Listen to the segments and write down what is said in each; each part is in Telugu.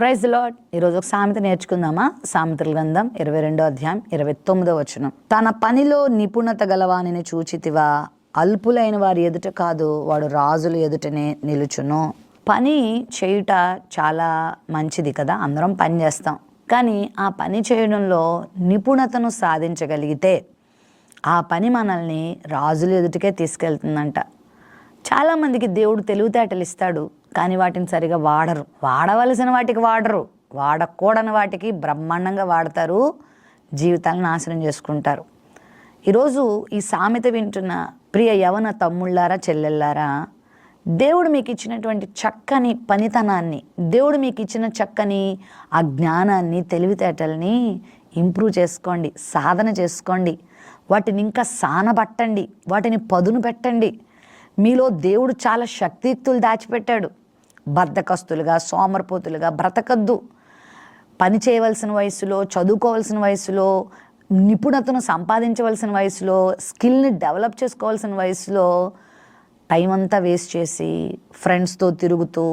Praise the lord. ఈరోజు ఒక సామెత నేర్చుకుందామా? సామెతల గ్రంథం 22వ అధ్యాయం 29వ వచనం. తన పనిలో నిపుణత గలవానిని చూచితివా, అల్పులైన వారి ఎదుట కాదు, వాడు రాజుల ఎదుటనే నిలుచును. పని చేయుట చాలా మంచిది కదా, అందరం పని చేస్తాం. కానీ ఆ పని చేయడంలో నిపుణతను సాధించగలిగితే ఆ పని మనల్ని రాజుల ఎదుటికే తీసుకెళ్తుందంట. చాలామందికి దేవుడు తెలివితేటలు ఇస్తాడు, కానీ వాటిని సరిగా వాడరు. వాడవలసిన వాటికి వాడరు, వాడకూడని వాటికి బ్రహ్మాండంగా వాడతారు, జీవితాలను నాశనం చేసుకుంటారు. ఈరోజు ఈ సామెత వింటున్న ప్రియ యవన తమ్ముళ్ళారా, చెల్లెళ్ళారా, దేవుడు మీకు ఇచ్చినటువంటి చక్కని పనితనాన్ని, దేవుడు మీకు ఇచ్చిన చక్కని ఆ జ్ఞానాన్ని, తెలివితేటల్ని ఇంప్రూవ్ చేసుకోండి, సాధన చేసుకోండి. వాటిని ఇంకా సానబట్టండి, వాటిని పదును పెట్టండి. మీలో దేవుడు చాలా శక్తియుక్తులు దాచిపెట్టాడు. బద్ధకస్తులుగా, సోమరిపోతులుగా బ్రతకద్దు. పని చేయవలసిన వయసులో, చదువుకోవాల్సిన వయసులో, నిపుణతను సంపాదించవలసిన వయసులో, స్కిల్ని డెవలప్ చేసుకోవాల్సిన వయసులో టైం అంతా వేస్ట్ చేసి ఫ్రెండ్స్తో తిరుగుతూ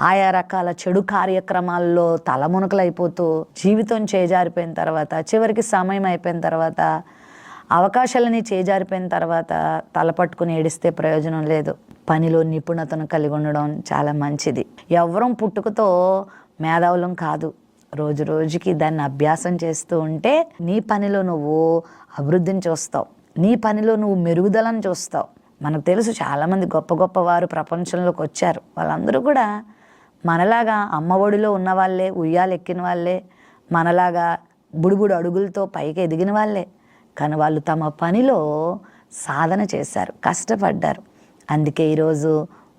ఆయా రకాల చెడు కార్యక్రమాల్లో తలమునకలైపోతూ జీవితం చేజారిపోయిన తర్వాత, చివరికి సమయం అయిపోయిన తర్వాత, అవకాశాలని చేజారిపోయిన తర్వాత తలపట్టుకుని ఏడిస్తే ప్రయోజనం లేదు. పనిలో నిపుణతను కలిగి ఉండడం చాలా మంచిది. ఎవరం పుట్టుకతో మేధావులం కాదు. రోజు రోజుకి దాన్ని అభ్యాసం చేస్తూ ఉంటే నీ పనిలో నువ్వు అభివృద్ధిని చూస్తావు, నీ పనిలో నువ్వు మెరుగుదలను చూస్తావు. మనకు తెలుసు చాలామంది గొప్ప గొప్ప వారు ప్రపంచంలోకి వచ్చారు. వాళ్ళందరూ కూడా మనలాగా అమ్మఒడిలో ఉన్న వాళ్ళే, ఉయ్యాలెక్కిన వాళ్ళే, మనలాగా బుడిబుడు అడుగులతో పైకి ఎదిగిన వాళ్ళే. కానీ వాళ్ళు తమ పనిలో సాధన చేశారు, కష్టపడ్డారు. అందుకే ఈరోజు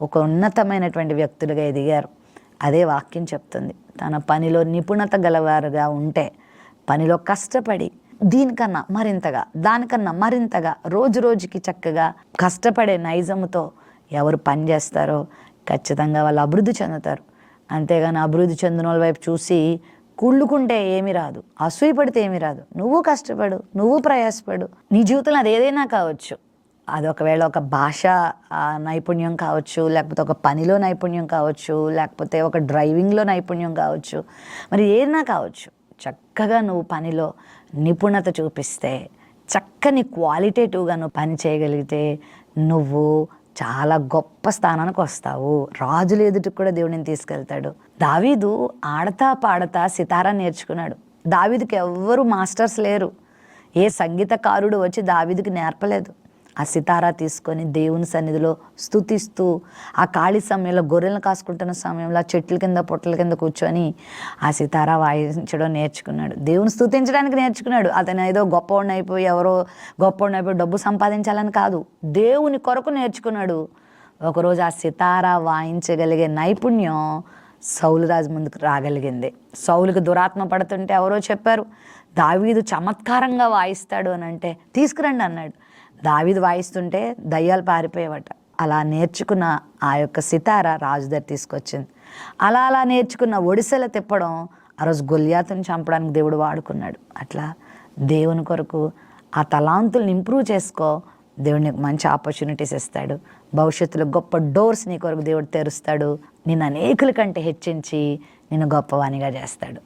ఒక ఉన్నతమైనటువంటి వ్యక్తులుగా ఎదిగారు. అదే వాక్యం చెప్తుంది. తన పనిలో నిపుణత గలవారుగా ఉంటే, పనిలో కష్టపడి దీనికన్నా మరింతగా, దానికన్నా మరింతగా రోజు రోజుకి చక్కగా కష్టపడే నైజముతో ఎవరు పని చేస్తారో ఖచ్చితంగా వాళ్ళు అభివృద్ధి చెందుతారు. అంతేగాని అభివృద్ధి చెందిన వాళ్ళ వైపు చూసి కుళ్ళుకుంటే ఏమీ రాదు, అసూయపడితే ఏమీ రాదు. నువ్వు కష్టపడు, నువ్వు ప్రయాసపడు. నీ జీవితంలో అది ఏదైనా కావచ్చు. అది ఒకవేళ ఒక భాష నైపుణ్యం కావచ్చు, లేకపోతే ఒక పనిలో నైపుణ్యం కావచ్చు, లేకపోతే ఒక డ్రైవింగ్లో నైపుణ్యం కావచ్చు, మరి ఏదైనా కావచ్చు. చక్కగా నువ్వు పనిలో నిపుణత చూపిస్తే, చక్కని క్వాలిటేటివ్గా నువ్వు పని చేయగలిగితే నువ్వు చాలా గొప్ప స్థానానికి వస్తావు. రాజుల ఎదుటికి కూడా దేవుడిని తీసుకెళ్తాడు. దావీదు ఆడతా పాడతా సితారా నేర్చుకున్నాడు. దావీదుకి ఎవ్వరు మాస్టర్స్ లేరు. ఏ సంగీతకారుడు వచ్చి దావీదుకి నేర్పలేదు. ఆ సితారా తీసుకొని దేవుని సన్నిధిలో స్తుతిస్తూ, ఆ ఖాళీ సమయంలో గొర్రెలను కాసుకుంటున్న సమయంలో చెట్ల కింద పొట్ల కింద కూర్చొని ఆ సితారా వాయించడం నేర్చుకున్నాడు. దేవుని స్తుతించడానికి నేర్చుకున్నాడు. అతను ఏదో గొప్పవాడిని అయిపోయి, ఎవరో గొప్పవాడిని అయిపోయి డబ్బు సంపాదించాలని కాదు, దేవుని కొరకు నేర్చుకున్నాడు. ఒకరోజు ఆ సితారా వాయించగలిగే నైపుణ్యం సౌలు రాజు ముందుకు రాగలిగింది. సౌలుకి దురాత్మ పడుతుంటే ఎవరో చెప్పారు, దావీదు చమత్కారంగా వాయిస్తాడు అని అంటే తీసుకురండి అన్నాడు. దావీదు వాయిస్తుంటే దయ్యాలు పారిపోయేవట. అలా నేర్చుకున్న ఆ యొక్క సితారా రాజు దగ్గర తీసుకొచ్చింది. అలా నేర్చుకున్న ఒడిసెల తిప్పడం ఆ రోజు గొల్యాతుని చంపడానికి దేవుడు వాడుకున్నాడు. అట్లా దేవుని కొరకు ఆ తలాంతుల్ని ఇంప్రూవ్ చేసుకో. దేవుడు నీకు మంచి ఆపర్చునిటీస్ ఇస్తాడు. భవిష్యత్తులో గొప్ప డోర్స్ నీ కొరకు దేవుడు తెరుస్తాడు. నిన్ను అనేకుల కంటే హెచ్చించి నిన్ను గొప్పవానిగా చేస్తాడు.